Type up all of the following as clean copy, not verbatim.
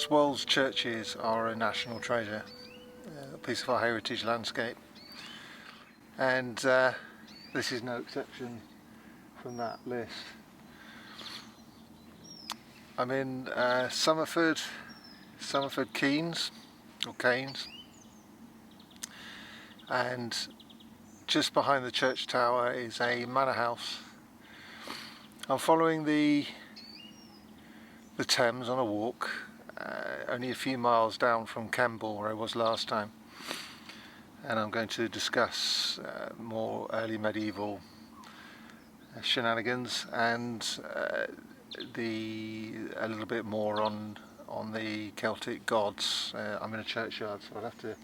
This world's churches are a national treasure, a piece of our heritage landscape, and this is no exception from that list. I'm in Somerford, Keynes, or Keynes, and just behind the church tower is a manor house. I'm following the Thames on a walk, only a few miles down from Kemble where I was last time, and I'm going to discuss more early medieval shenanigans and a little bit more on the Celtic gods. I'm in a churchyard, so I'll have to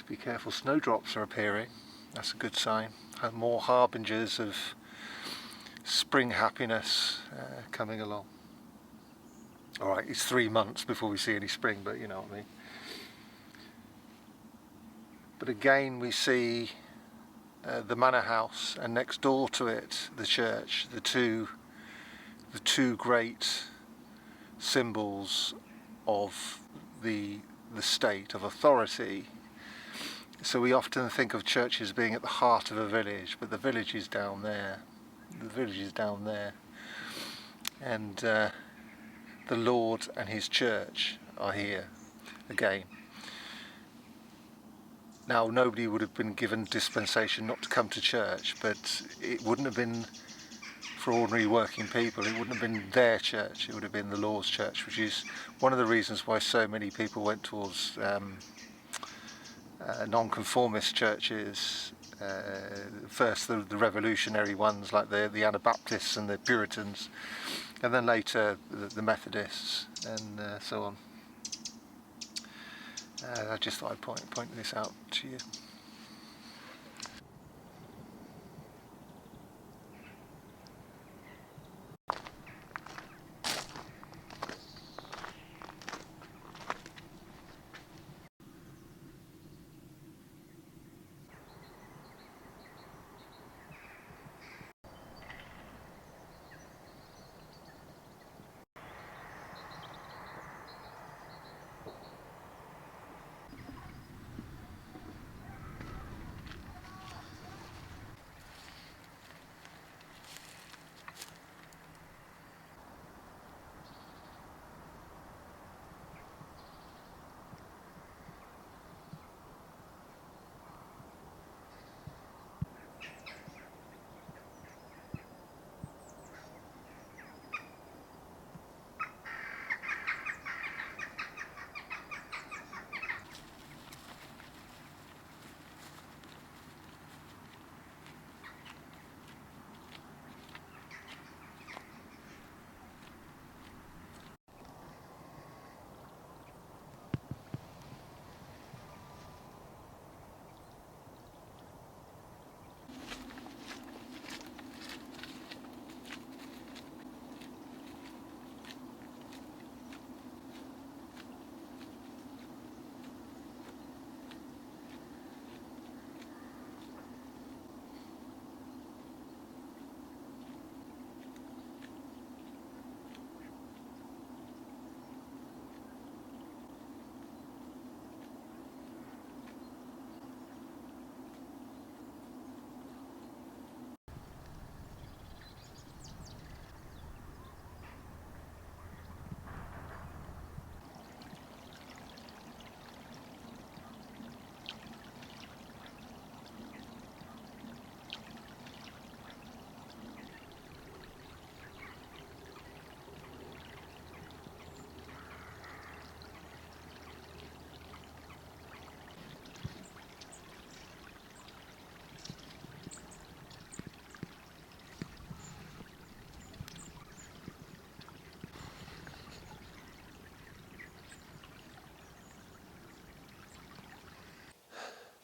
be careful. Snowdrops are appearing. That's a good sign. More harbingers of spring happiness coming along. Alright, it's 3 months before we see any spring, but you know what I mean. But again we see the manor house, and next door to it the church, the two great symbols of the state, of authority. So we often think of churches being at the heart of a village, but the village is down there. And the Lord and his church are here again. Now, nobody would have been given dispensation not to come to church, but it wouldn't have been for ordinary working people. It wouldn't have been their church, it would have been the Lord's church, which is one of the reasons why so many people went towards non-conformist churches. First the revolutionary ones like the Anabaptists and the Puritans, and then later the Methodists and so on. I just thought I'd point this out to you.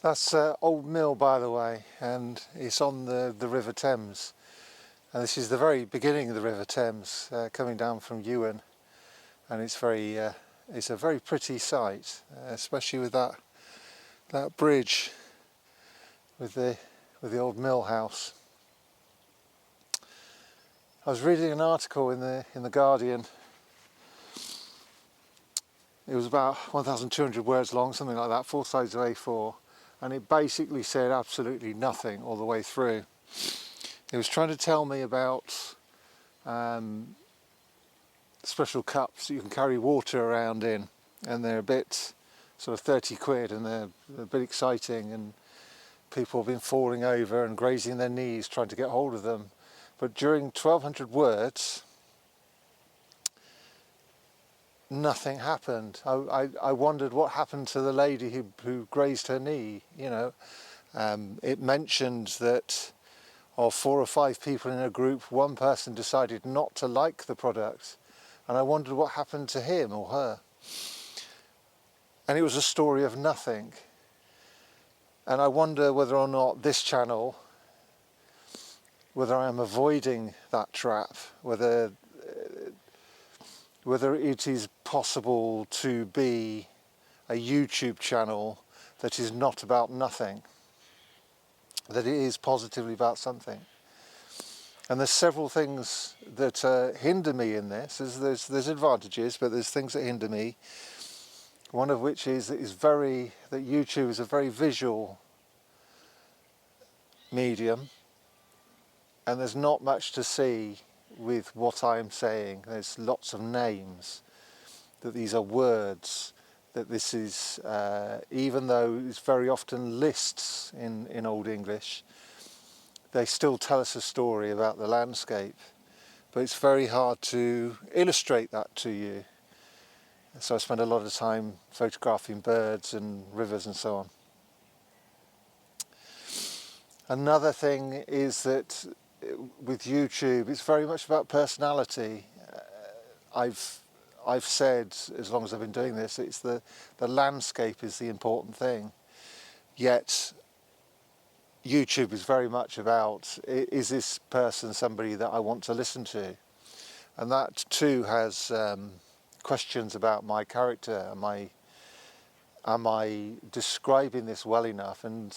That's Old Mill, by the way, and it's on the River Thames. And this is the very beginning of the River Thames, coming down from Ewan, and it's a very pretty sight, especially with that bridge with the old mill house. I was reading an article in the Guardian It was about 1,200 words long, something like that, 4 sides of A4, and it basically said absolutely nothing all the way through. It was trying to tell me about special cups that you can carry water around in, and they're a bit sort of 30 quid, and they're a bit exciting, and people have been falling over and grazing their knees trying to get hold of them. But during 1,200 words, nothing happened. I wondered what happened to the lady who grazed her knee, you know. It mentioned that of 4 or 5 people in a group, one person decided not to like the product, and I wondered what happened to him or her. And it was a story of nothing. And I wonder whether or not this channel, whether I am avoiding that trap, whether it is possible to be a YouTube channel that is not about nothing, that it is positively about something. And there's several things that hinder me in this. There's advantages, but there's things that hinder me. One of which is that YouTube is a very visual medium, and there's not much to see with what I'm saying. There's lots of names, that these are words, that this is, even though it's very often lists in Old English, they still tell us a story about the landscape, but it's very hard to illustrate that to you. So I spend a lot of time photographing birds and rivers and so on. Another thing is that with YouTube, it's very much about personality. I've said, as long as I've been doing this, it's the landscape is the important thing. Yet YouTube is very much about, is this person somebody that I want to listen to? And that too has questions about my character. Am I describing this well enough? And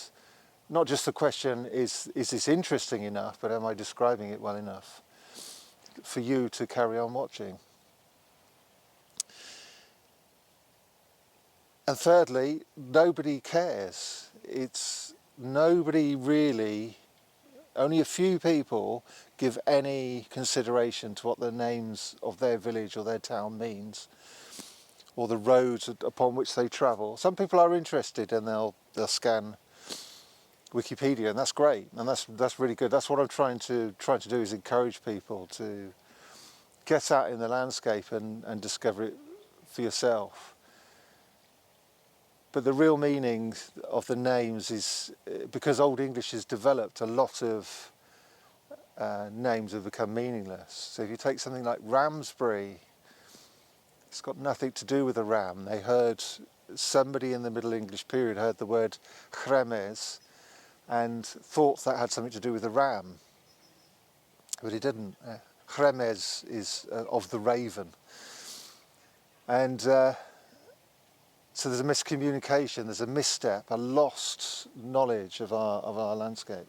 not just the question, is this interesting enough, but am I describing it well enough for you to carry on watching? And thirdly, nobody cares. Nobody really, only a few people give any consideration to what the names of their village or their town means, or the roads upon which they travel. Some people are interested, and they'll scan Wikipedia, and that's great, and that's really good. That's what I'm trying to do, is encourage people to get out in the landscape and discover it for yourself. But the real meaning of the names is, because Old English has developed, a lot of names have become meaningless. So if you take something like Ramsbury, it's got nothing to do with a ram. They heard, somebody in the Middle English period heard the word chremes and thought that had something to do with a ram, but it didn't. Chremes is of the raven. And so there's a miscommunication, there's a misstep, a lost knowledge of our landscape.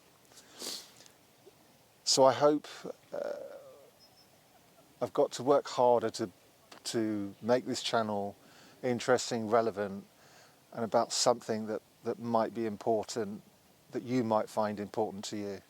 So I hope I've got to work harder to make this channel interesting, relevant, and about something that might be important, that you might find important to you.